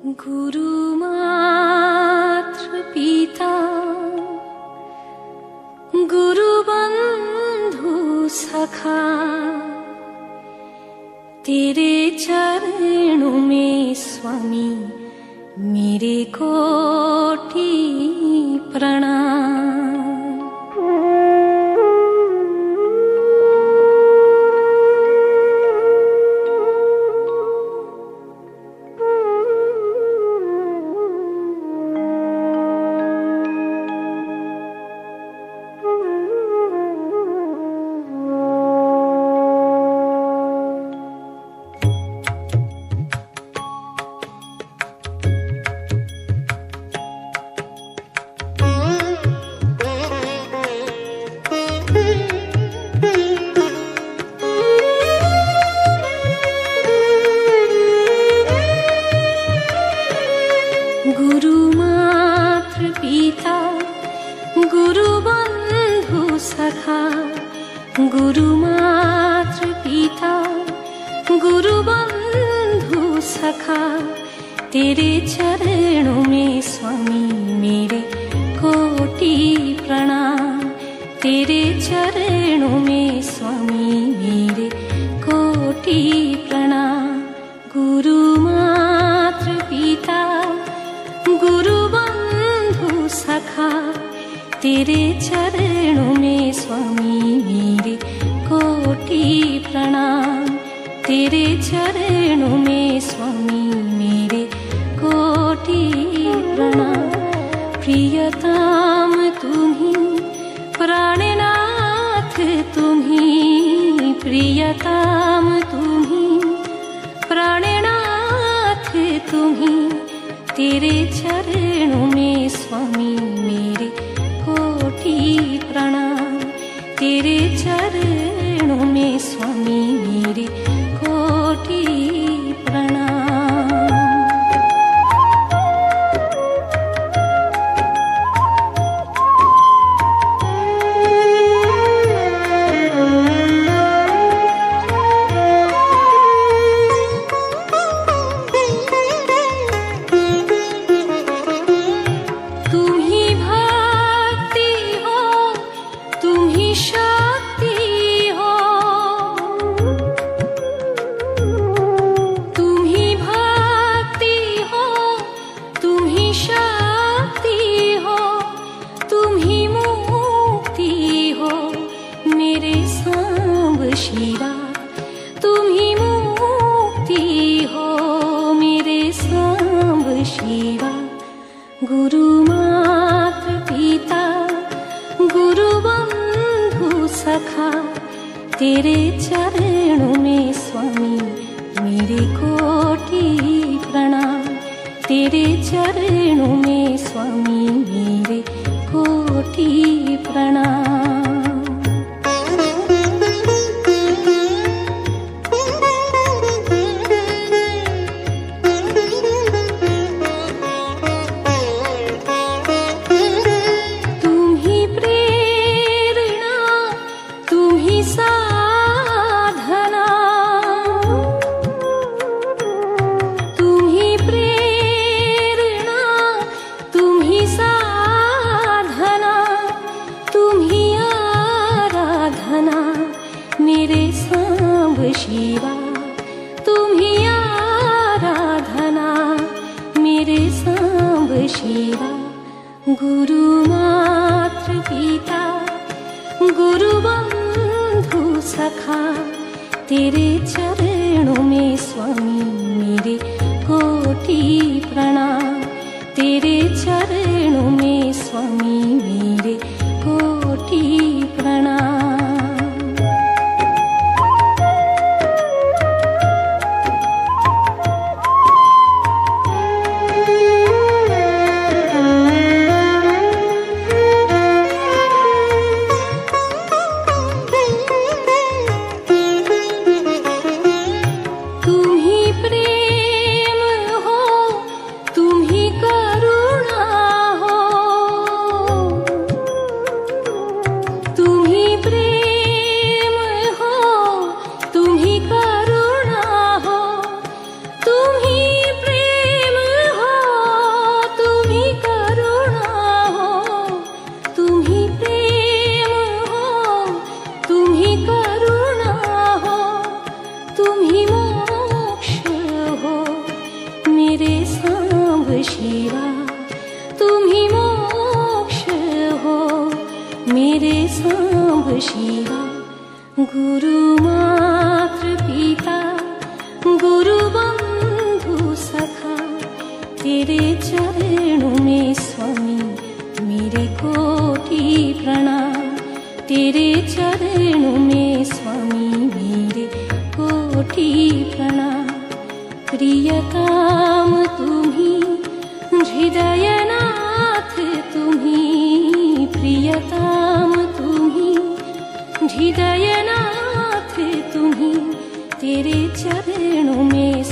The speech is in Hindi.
गुरु मात्र पिता गुरु बंधु सखा, तेरे चरणों में स्वामी मेरे कोटि प्रणाम। गुरु मात्र पिता गुरु बंधु सखा, गुरु मात्र पिता गुरु बंधु सखा, तेरे चरणों में स्वामी मेरे कोटि प्रणाम। तेरे चरणों में स्वामी मेरे कोटि प्रणाम। गुरु मात्र पिता गुरु बंधु सखा, तेरे चरणों में स्वामी मेरे कोटि प्रणाम। तेरे चरणों में स्वामी मेरे कोटि प्रणाम। प्रियतम तुम्ही प्राणनाथ तुम्ही, प्रियतम तुम्ही प्राणनाथ तुम्ही, तेरे चरणों में स्वामी मेरे कोटि प्रणाम। तेरे चरणों में स्वामी मेरे कोटि प्रणाम। शिवा तुम ही मुक्ति हो मेरे सांब शिवा। गुरु मात्र पिता गुरु बंधु सखा, तेरे चरणों में स्वामी मेरे कोटि प्रणाम। तेरे चरणों में स्वामी मेरे कोटि प्रणाम। मेरे सांब शिवा तुम ही आराधना, मेरे सांब शिवा। गुरु मात्र पिता गुरु बंधु सखा, तेरे चरणों में स्वामी मेरे कोटि प्रणाम। तेरे चरणों में स्वामी मेरे कोटि प्रणाम। सांब शिवा गुरु मातृ पिता गुरु बंधु सखा तेरे चरणों में स्वामी मेरे कोटि प्रणाम तेरे चरणों में स्वामी मेरे कोटि प्रणाम प्रियतम तुम्ही हृदयनाथ तुम्ही प्रियतम तुम्ही हृदयनाथ तुम्ही तेरे चरणों में